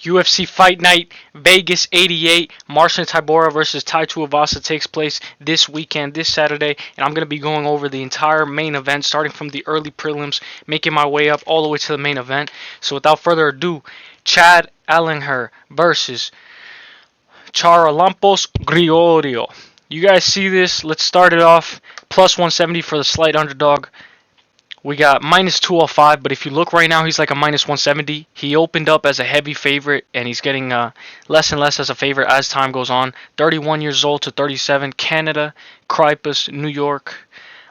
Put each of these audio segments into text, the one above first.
UFC Fight Night Vegas 88, Marcin Tybura versus Tuivasa takes place this weekend, this Saturday, and I'm going to be going over the entire main event, starting from the early prelims, making my way up all the way to the main event. So without further ado, Chad Ellinger versus Charalampos Grigoriou. You guys see this? Let's start it off. Plus 170 for the slight underdog. We got minus 205, but if you look right now, he's like a minus 170. He opened up as a heavy favorite, and he's getting less and less as a favorite as time goes on. 31 years old to 37, Canada, Cyprus, New York.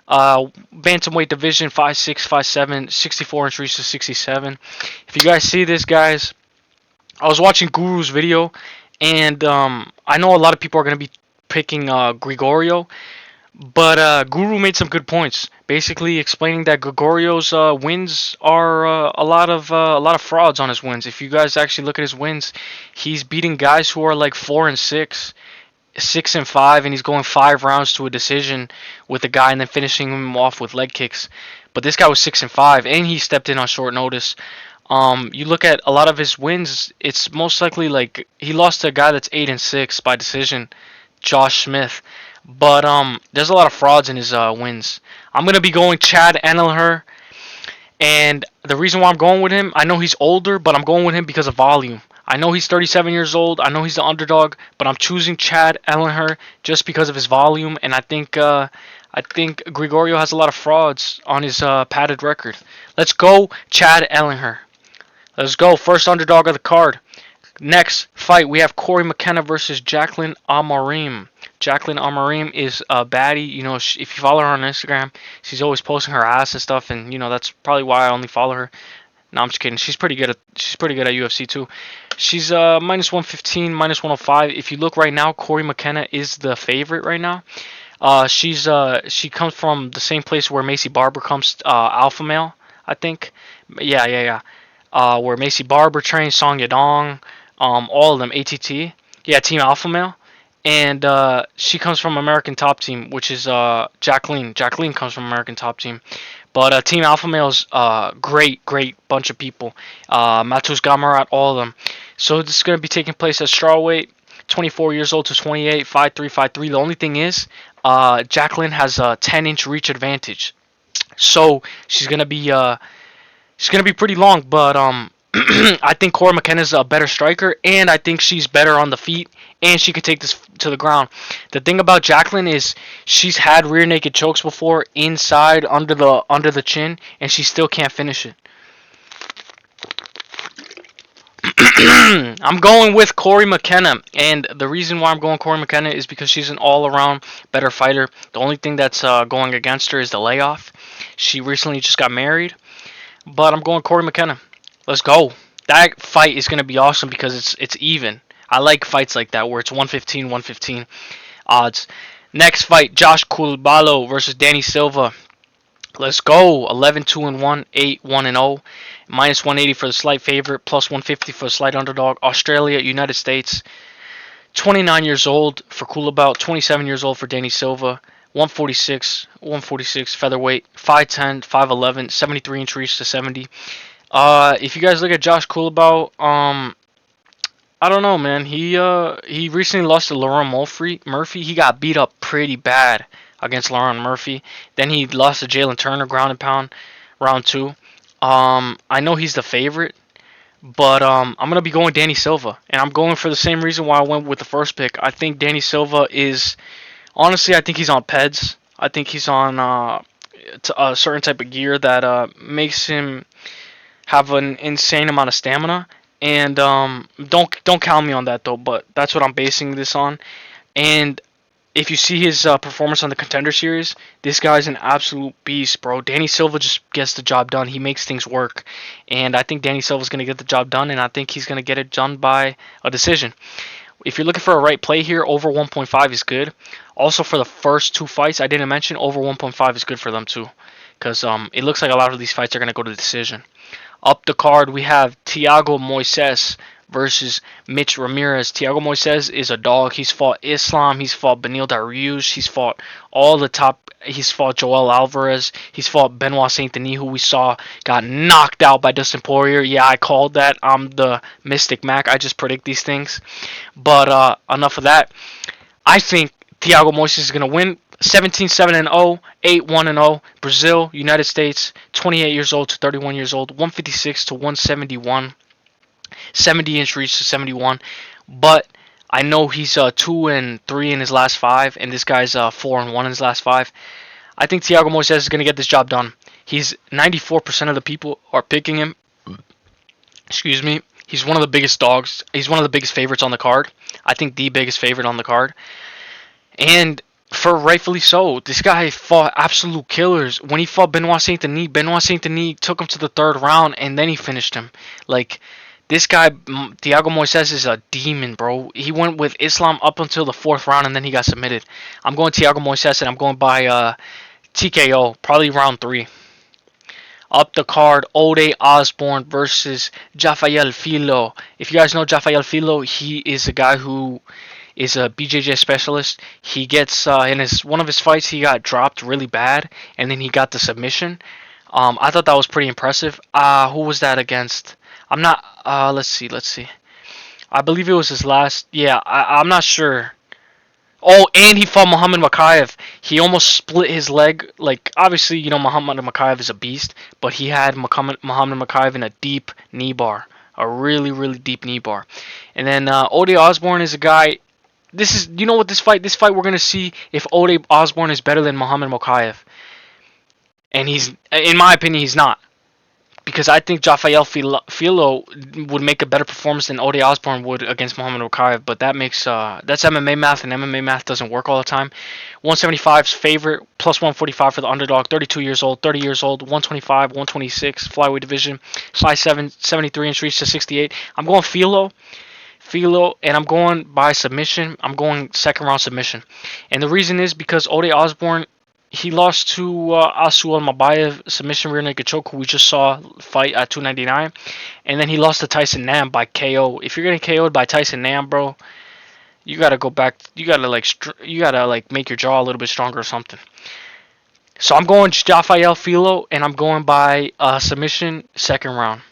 Bantamweight division, 5'6", 5'7", 64 inch reach to 67. If you guys see this, guys, I was watching Guru's video, and I know a lot of people are going to be picking Grigoriou. But Guru made some good points, basically explaining that Gregorio's wins are a lot of frauds on his wins. If you guys actually look at his wins, he's beating guys who are like 4-6, 6-5, and he's going 5 rounds to a decision with a guy and then finishing him off with leg kicks. But this guy was 6-5, and he stepped in on short notice. You look at a lot of his wins, it's most likely like he lost to a guy that's 8-6 by decision, Josh Smith. But there's a lot of frauds in his wins. I'm gonna be going Chad Enelher, and the reason why I'm going with him, I know he's older, but I'm going with him because of volume. I know he's 37 years old. I know he's the underdog, but I'm choosing Chad Enelher just because of his volume, and I think Grigoriou has a lot of frauds on his padded record. Let's go, Chad Enelher. Let's go. First underdog of the card. Next fight, we have Corey McKenna versus Jacqueline Amarim. Jacqueline Amarim is a baddie. You know, if you follow her on Instagram, she's always posting her ass and stuff, and you know that's probably why I only follow her. No, I'm just kidding. She's pretty good at UFC too. She's minus 115, minus 105. If you look right now, Corey McKenna is the favorite right now. She comes from the same place where Macy Barber comes, Alpha Male, I think. Yeah. Where Macy Barber trains, Song Yadong, all of them, ATT. Yeah, Team Alpha Male. And she comes from American Top Team, which is Jacqueline. Jacqueline comes from American Top Team. But Team Alpha Male's great bunch of people. Matus Gamarat, all of them. So this is going to be taking place at strawweight, 24 years old to 28, 5'3", 5'3". The only thing is, Jacqueline has a 10-inch reach advantage. So she's going to be pretty long, but I think Cora McKenna's a better striker, and I think she's better on the feet, and she could take this to the ground. The thing about Jacqueline is she's had rear naked chokes before, inside under the chin, and she still can't finish it. I'm going with Corey McKenna, and the reason why I'm going Corey McKenna is because she's an all-around better fighter. The only thing that's going against her is the layoff. She recently just got married, but I'm going Corey McKenna. Let's go. That fight is going to be awesome because it's even. I like fights like that where it's 115 odds. Next fight, Josh Kulbalo versus Danny Silva. Let's go. 11-2-1, 8-1-0. Minus 180 for the slight favorite, plus 150 for the slight underdog. Australia, United States. 29 years old for Kulbalo, 27 years old for Danny Silva. 146 featherweight, 5'10", 5'11", 73 inch reach to 70. If you guys look at Josh Kulbalo, I don't know, man. He recently lost to Laurent Murphy. He got beat up pretty bad against Laurent Murphy. Then he lost to Jalen Turner, ground and pound, round 2. I know he's the favorite, but I'm gonna be going Danny Silva, and I'm going for the same reason why I went with the first pick. I think Danny Silva is, honestly, I think he's on PEDs. I think he's on a certain type of gear that makes him have an insane amount of stamina. And don't count me on that though, but that's what I'm basing this on. And if you see his performance on the Contender Series, this guy's an absolute beast, bro. Danny Silva just gets the job done. He makes things work, and I think Danny Silva's gonna get the job done, and I think he's gonna get it done by a decision. If you're looking for a right play here, over 1.5 is good. Also, for the first 2 fights I didn't mention, over 1.5 is good for them too, because it looks like a lot of these fights are gonna go to the decision. Up the card, we have Thiago Moises versus Mitch Ramirez. Thiago Moises is a dog. He's fought Islam. He's fought Beneil Dariush. He's fought all the top. He's fought Joel Alvarez. He's fought Benoit Saint Denis, who we saw got knocked out by Dustin Poirier. Yeah, I called that. I'm the Mystic Mac. I just predict these things. But enough of that. I think Thiago Moises is going to win 17-7-0, 8-1-0. Brazil, United States, 28 years old to 31 years old, 156 to 171, 70-inch reach to 71. But I know he's 2-3 in his last 5, and this guy's 4-1 in his last 5. I think Thiago Moises is going to get this job done. He's 94% of the people are picking him. Excuse me. He's one of the biggest dogs. He's one of the biggest favorites on the card. I think the biggest favorite on the card. And for rightfully so, this guy fought absolute killers. When he fought Benoit Saint Denis took him to the 3rd round and then he finished him. Like, this guy, Thiago Moises, is a demon, bro. He went with Islam up until the 4th round and then he got submitted. I'm going Thiago Moises and I'm going by TKO, probably round 3. Up the card, Ode Osborne versus Rafael Filo. If you guys know Rafael Filo, he is a guy who is a BJJ specialist. He gets in one of his fights, he got dropped really bad, and then he got the submission. I thought that was pretty impressive. Who was that against? I'm not. Let's see. I believe it was his last. Yeah, I'm not sure. Oh, and he fought Muhammad Makayev. He almost split his leg. Like, obviously, you know, Muhammad Makayev is a beast, but he had Muhammad Makayev in a deep knee bar. A really, really deep knee bar. And then Ode Osborne is a guy. This is, you know what, this fight we're going to see if Ode Osborne is better than Muhammad Makayev. And he's, in my opinion, he's not. Because I think Rafael Filo would make a better performance than Ode Osborne would against Muhammad Makayev, but that makes that's MMA math, and MMA math doesn't work all the time. 175's favorite, plus 145 for the underdog. 32 years old, 30 years old, 125, 126 flyweight division, size 7, 73-inch reach to 68. I'm going Filo, and I'm going by submission. I'm going 2nd round submission, and the reason is because Ode Osborne, he lost to Asu Almabayev submission rear naked choke, who we just saw fight at 299, and then he lost to Tyson Nam by KO. If you're getting KO'd by Tyson Nam, bro, you gotta go back. You gotta make your jaw a little bit stronger or something. So I'm going Rafael Filo, and I'm going by submission, 2nd round.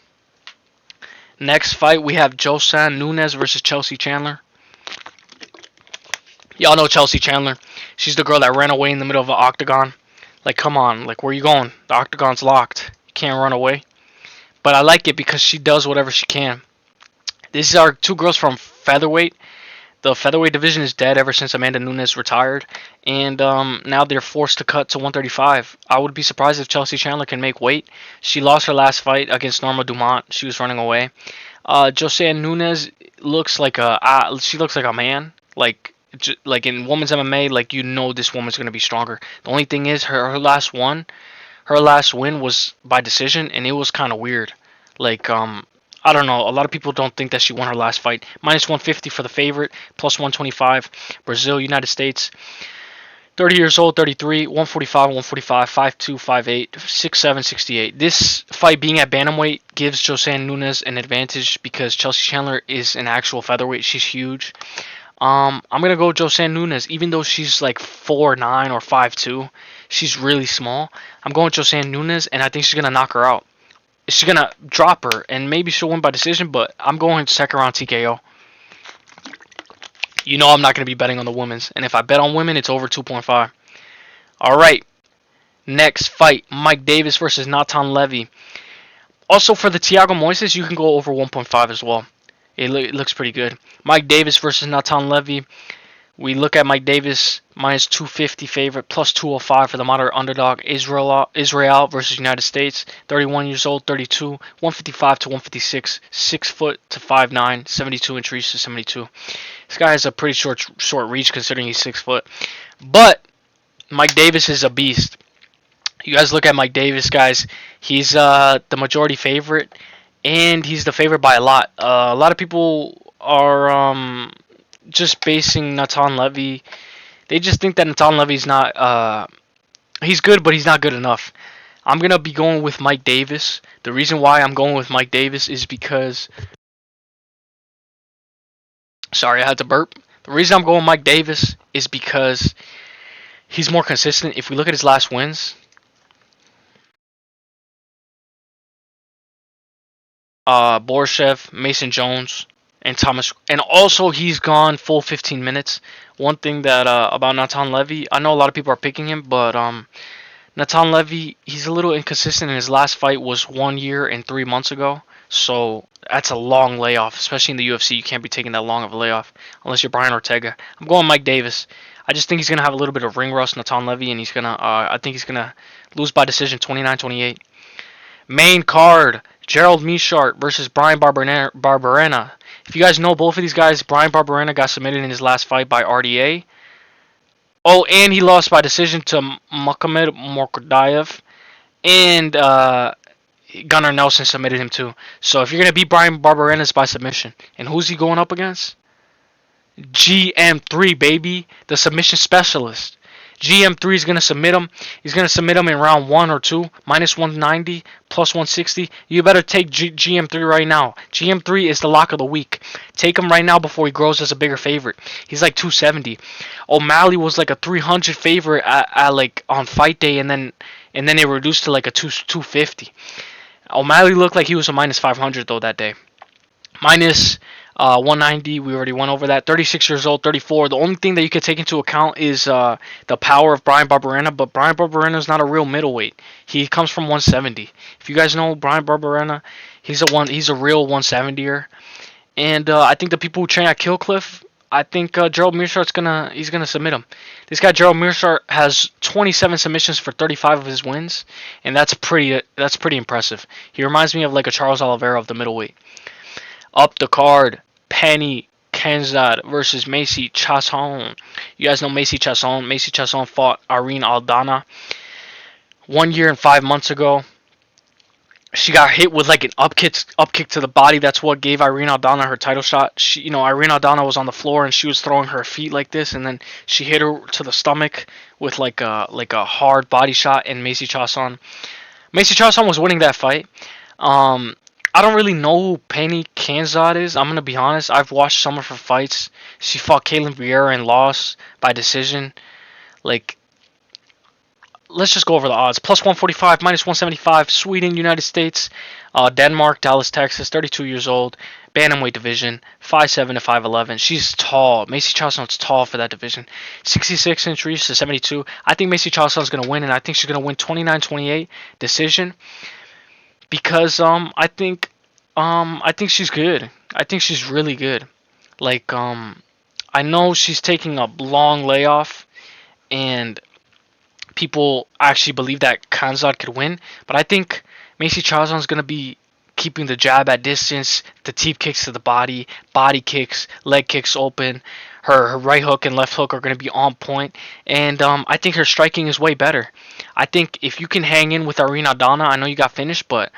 Next fight we have Josan Nunes versus Chelsea Chandler. Y'all know Chelsea Chandler. She's the girl that ran away in the middle of an octagon. Like, come on. Like, where are you going? The octagon's locked. You can't run away. But I like it because she does whatever she can. These are 2 girls from featherweight. The featherweight division is dead ever since Amanda Nunes retired. And now they're forced to cut to 135. I would be surprised if Chelsea Chandler can make weight. She lost her last fight against Norma Dumont. She was running away. Josanne Nunes looks like a man. Like in women's MMA, like, you know this woman's gonna be stronger. The only thing is her last win was by decision, and it was kind of weird. Like, I don't know. A lot of people don't think that she won her last fight. Minus 150 for the favorite, plus 125. Brazil, United States. 30 years old, 33, 145, 5'2", 5'8", 6'7", 68. This fight being at bantamweight gives Josanne Nunes an advantage because Chelsea Chandler is an actual featherweight. She's huge. I'm gonna go Josanne Nunes, even though she's like 4'9" or 5'2". She's really small. I'm going Josanne Nunes, and I think she's gonna knock her out. She's gonna drop her, and maybe she'll win by decision. But I'm going 2nd round TKO. You know I'm not gonna be betting on the women's, and if I bet on women, it's over 2.5. All right, next fight: Mike Davis versus Natan Levy. Also for the Thiago Moises, you can go over 1.5 as well. It looks pretty good. Mike Davis versus Natan Levy. We look at Mike Davis, minus 250 favorite, plus 205 for the moderate underdog. Israel versus United States. 31 years old, 32, 155 to 156, 6 foot to 5'9", 72-inch reach to 72. This guy has a pretty short reach considering he's 6 foot. But Mike Davis is a beast. You guys look at Mike Davis, guys. He's the majority favorite. And he's the favorite by a lot. A lot of people are just basing Natan Levy. They just think that Natan Levy's not. He's good, but he's not good enough. I'm gonna be going with Mike Davis. The reason why I'm going with Mike Davis is because Sorry, I had to burp. The reason I'm going Mike Davis is because he's more consistent. If we look at his last wins, Borshev, Mason Jones, and Thomas, and also he's gone full 15 minutes. One thing that about Natan Levy, I know a lot of people are picking him, but Natan Levy, he's a little inconsistent. In his last fight was 1 year and 3 months ago, so that's a long layoff, especially in the UFC. You can't be taking that long of a layoff unless you're Brian Ortega. I'm going Mike Davis. I just think he's gonna have a little bit of ring rust, Natan Levy, and I think he's gonna lose by decision, 29-28. Main card: Gerald Meerschaert versus Brian Barberena. If you guys know both of these guys, Brian Barberena got submitted in his last fight by RDA. Oh, and he lost by decision to Magomed Mordayev. And Gunnar Nelson submitted him too. So if you're going to beat Brian Barberena, it's by submission. And who's he going up against? GM3, baby. The submission specialist. GM3 is going to submit him. He's going to submit him in round 1 or 2. Minus 190, plus 160. You better take GM3 right now. GM3 is the lock of the week. Take him right now before he grows as a bigger favorite. He's like 270. O'Malley was like a 300 favorite at like on fight day, and then it reduced to like a 250. O'Malley looked like he was a minus 500 though that day. Minus 190, we already went over that. 36 years old, 34. The only thing that you could take into account is the power of Brian Barberena, but Brian Barberena is not a real middleweight. He comes from 170. If you guys know Brian Barberena, he's a real 170er. And I think the people who train at Killcliff, I think Gerald Meerschaert's gonna submit him. This guy Gerald Meerschaert has 27 submissions for 35 of his wins, and that's pretty impressive. He reminds me of like a Charles Oliveira of the middleweight. Up the card, Penny Kensad versus Macy Chiasson. You guys know Macy Chiasson. Macy Chiasson fought Irene Aldana 1 year and 5 months ago. She got hit with like an up kick to the body. That's what gave Irene Aldana her title shot. Irene Aldana was on the floor and she was throwing her feet like this, and then she hit her to the stomach with like a hard body shot. And Macy Chiasson was winning that fight. I don't really know who Penny Kensad is. I'm gonna be honest. I've watched some of her fights. She fought Caitlin Vieira and lost by decision. Like, let's just go over the odds. Plus 145, minus 175. Sweden, United States, Denmark, Dallas, Texas. 32 years old. Bantamweight division. 5'7" to 5'11". She's tall. Macy Chiasson's tall for that division. 66-inch reach to 72. I think Macy Chiasson's gonna win, and I think she's gonna win 29-28 decision. Because I think she's good. I think she's really good. Like I know she's taking a long layoff, and people actually believe that Kensad could win, but I think Macy Chiasson's gonna be keeping the jab at distance, the teep kicks to the body kicks, leg kicks open. Her right hook and left hook are going to be on point, and I think her striking is way better. I think if you can hang in with Irene Aldana, I know you got finished, but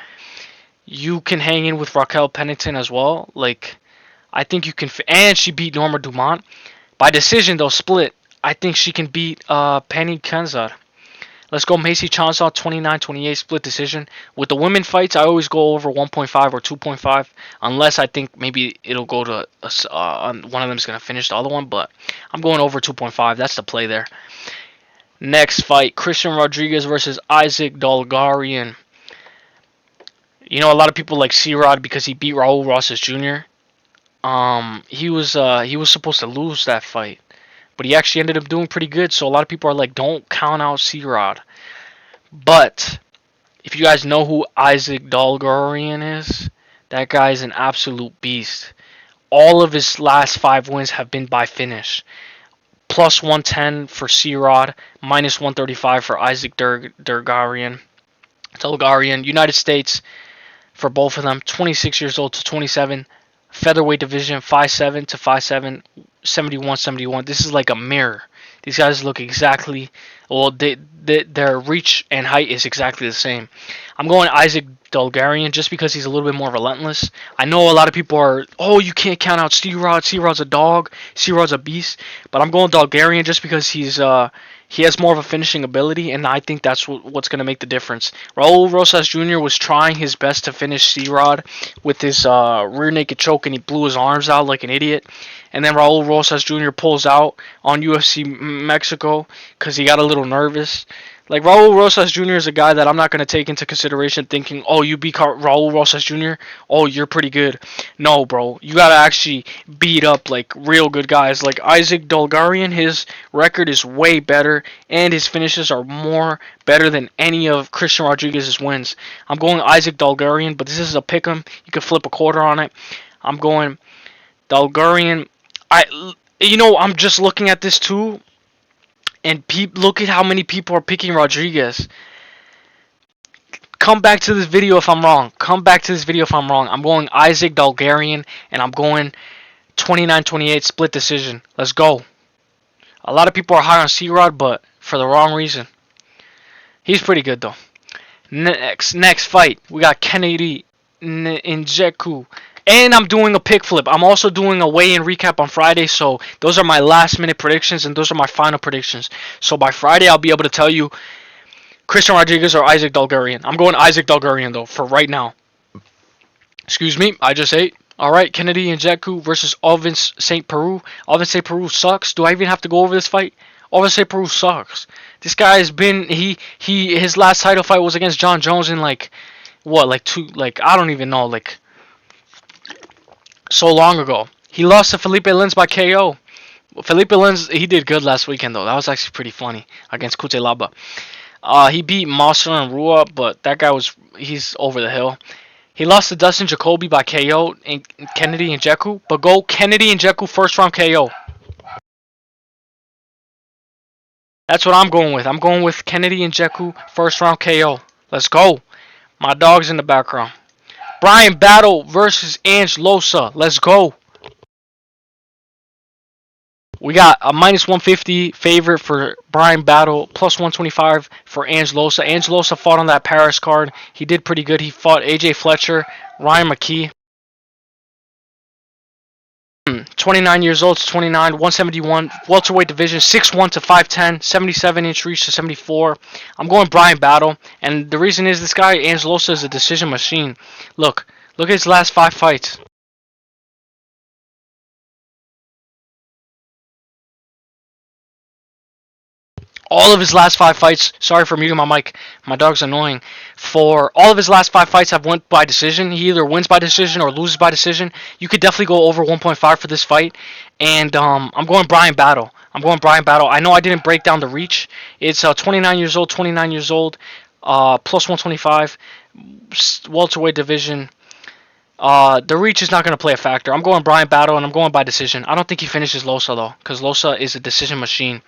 you can hang in with Raquel Pennington as well. Like, I think you can, and she beat Norma Dumont by decision. They'll split. I think she can beat Penny Kensad. Let's go Macy Chiasson 29-28 split decision. With the women fights, I always go over 1.5 or 2.5, unless I think maybe it'll go to one of them's gonna finish the other one. But I'm going over 2.5. That's the play there. Next fight: Christian Rodriguez versus Isaac Dulgarian. You know, a lot of people like C-Rod because he beat Raul Rosas Jr. He was supposed to lose that fight, but he actually ended up doing pretty good. So a lot of people are like, don't count out C-Rod. But if you guys know who Isaac Dulgarian is, that guy is an absolute beast. All of his last 5 wins have been by finish. Plus 110 for C-Rod, minus 135 for Isaac Dulgarian. United States for both of them, 26 years old to 27. Featherweight division, 5'7" to 5'7". 71, 71. This is like a mirror. These guys look exactly, well, their reach and height is exactly the same. I'm going Isaac Dulgarian just because he's a little bit more relentless. I know a lot of people are, oh, you can't count out C-Rod. C-Rod's a dog. C-Rod's a beast. But I'm going Dulgarian just because he has more of a finishing ability, and I think that's what's going to make the difference. Raul Rosas Jr. was trying his best to finish C-Rod with his rear naked choke, and he blew his arms out like an idiot. And then Raul Rosas Jr. pulls out on UFC Mexico because he got a little nervous. Like, Raul Rosas Jr. is a guy that I'm not going to take into consideration thinking, oh, you beat Raul Rosas Jr., oh, you're pretty good. No, bro. You got to actually beat up, like, real good guys. Like, Isaac Dulgarian, his record is way better, and his finishes are more better than any of Christian Rodriguez's wins. I'm going Isaac Dulgarian, but this is a pick'em. You can flip a quarter on it. I'm going Dulgarian. I'm just looking at this, too. And look at how many people are picking Rodriguez. Come back to this video if I'm wrong. I'm going Isaac Dulgarian, and I'm going 29-28 split decision. Let's go. A lot of people are high on C-Rod, but for the wrong reason. He's pretty good, though. Next fight, we got Kennedy Nzechukwu. And I'm doing a pick flip. I'm also doing a weigh-in recap on Friday, so those are my last-minute predictions, and those are my final predictions. So by Friday, I'll be able to tell you Christian Rodriguez or Isaac Dulgarian. I'm going Isaac Dulgarian, though, for right now. Excuse me, I just ate. All right, Kennedy Nzechukwu versus Alvin St. Peru. Alvin St. Peru sucks. Do I even have to go over this fight? Alvin St. Peru sucks. This guy has been, his last title fight was against John Jones in, I don't even know, so long ago. He lost to Felipe Lins by KO. Felipe Lins, he did good last weekend, though. That was actually pretty funny against Cutelaba. He beat Monster and Rua, but that guy he's over the hill. He lost to Dustin Jacoby by KO and Kennedy Nzechukwu, but go Kennedy Nzechukwu first round KO. That's what I'm going with. I'm going with Kennedy Nzechukwu first round KO. Let's go. My dog's in the background. Brian Battle versus Ange Loosa. Let's go. We got a minus 150 favorite for Brian Battle, plus 125 for Ange Loosa. Ange Loosa fought on that Paris card. He did pretty good. He fought AJ Fletcher, Ryan McKee. 29 years old to 29, 171, welterweight division, 6'1 to 5'10, 77-inch reach to 74. I'm going Brian Battle, and the reason is this guy, Ange Loosa, is a decision machine. Look at his last 5 fights. All of his last 5 fights, sorry for muting my mic, my dog's annoying. For all of his last 5 fights have went by decision. He either wins by decision or loses by decision. You could definitely go over 1.5 for this fight. And I'm going Brian Battle. I know I didn't break down the reach. It's 29 years old, plus 125, welterweight division. The reach is not going to play a factor. I'm going Brian Battle, and I'm going by decision. I don't think he finishes Loosa, though, because Loosa is a decision machine.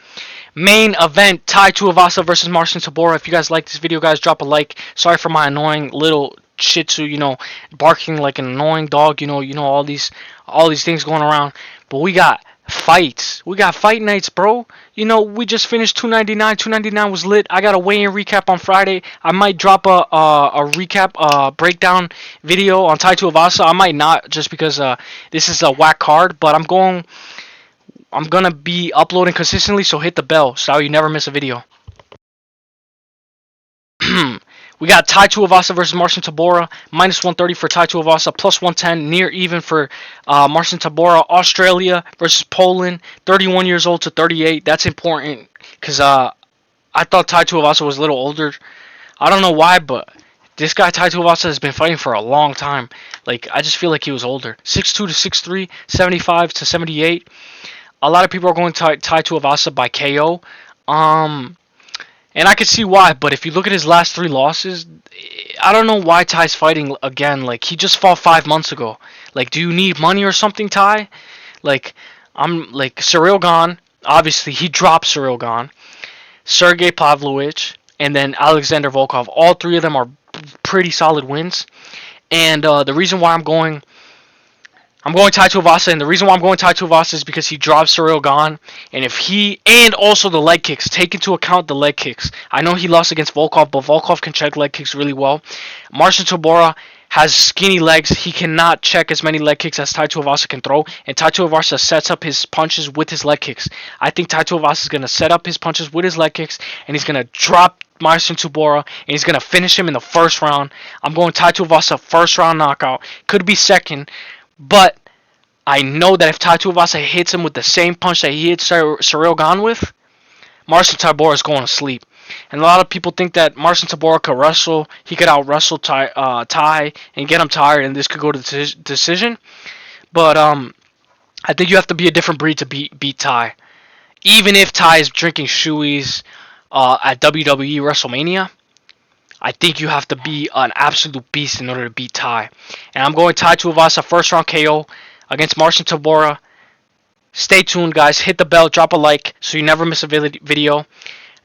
Main event, Tai Tuivasa versus Marcin Tybura. If you guys like this video, guys, drop a like. Sorry for my annoying little Shih Tzu, barking like an annoying dog. All these things going around. But we got fights. We got fight nights, bro. We just finished 299. 299 was lit. I got a weigh-in recap on Friday. I might drop a recap, breakdown video on Tai Tuivasa. I might not, just because this is a whack card. But I'm gonna be uploading consistently, so hit the bell so you never miss a video. We got Tai Tuivasa versus Marcin Tybura, minus 130 for Tai Tuivasa, plus 110, near even for Marcin Tybura. Australia versus Poland, 31 years old to 38. That's important because I thought Tai Tuivasa was a little older. I don't know why, but this guy Tai Tuivasa has been fighting for a long time. I just feel like he was older. 6'2 to 6'3, 75 to 78. A lot of people are going Tai Tuivasa by KO. And I can see why, but if you look at his last 3 losses, I don't know why Ty's fighting again. He just fought 5 months ago. Do you need money or something, Ty? Cyril Gane, obviously, he dropped Cyril Gane. Sergey Pavlovich, and then Alexander Volkov. All 3 of them are pretty solid wins. And the reason why I'm going I'm going Tai Tuivasa, and the reason why I'm going Tai Tuivasa is because he drops Cyril Gane, and if he, and also the leg kicks, take into account the leg kicks. I know he lost against Volkov, but Volkov can check leg kicks really well. Marcin Tybura has skinny legs. He cannot check as many leg kicks as Tai Tuivasa can throw, and Tai Tuivasa sets up his punches with his leg kicks. I think Tai Tuivasa is going to set up his punches with his leg kicks, and he's going to drop Marcin Tybura, and he's going to finish him in the first round. I'm going Tai Tuivasa first round knockout. Could be second, but I know that if Tai Tuivasa hits him with the same punch that he hit Cyril Gane with, Marcin Tybura is going to sleep. And a lot of people think that Marcin Tybura could wrestle. He could out-wrestle Tai and get him tired, and this could go to decision. But I think you have to be a different breed to beat Tai. Even if Tai is drinking shoeies at WWE WrestleMania, I think you have to be an absolute beast in order to beat Tai. And I'm going Tai Tuivasa first round KO against Marcin Tybura. Stay tuned, guys. Hit the bell, drop a like so you never miss a video.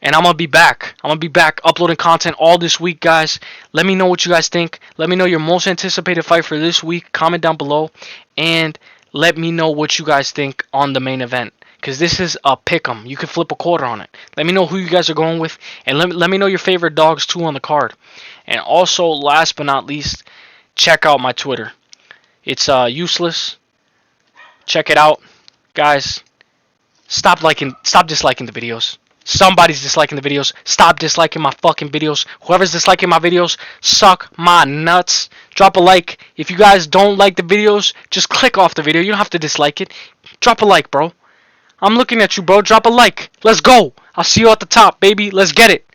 And I'm going to be back. I'm going to be back uploading content all this week, guys. Let me know what you guys think. Let me know your most anticipated fight for this week. Comment down below. And let me know what you guys think on the main event. Because this is a pick'em. You can flip a quarter on it. Let me know who you guys are going with. And let me know your favorite dogs, too, on the card. And also, last but not least, check out my Twitter. It's useless. Check it out. Guys, stop disliking the videos. Somebody's disliking the videos. Stop disliking my fucking videos. Whoever's disliking my videos, suck my nuts. Drop a like. If you guys don't like the videos, just click off the video. You don't have to dislike it. Drop a like, bro. I'm looking at you, bro. Drop a like. Let's go. I'll see you at the top, baby. Let's get it.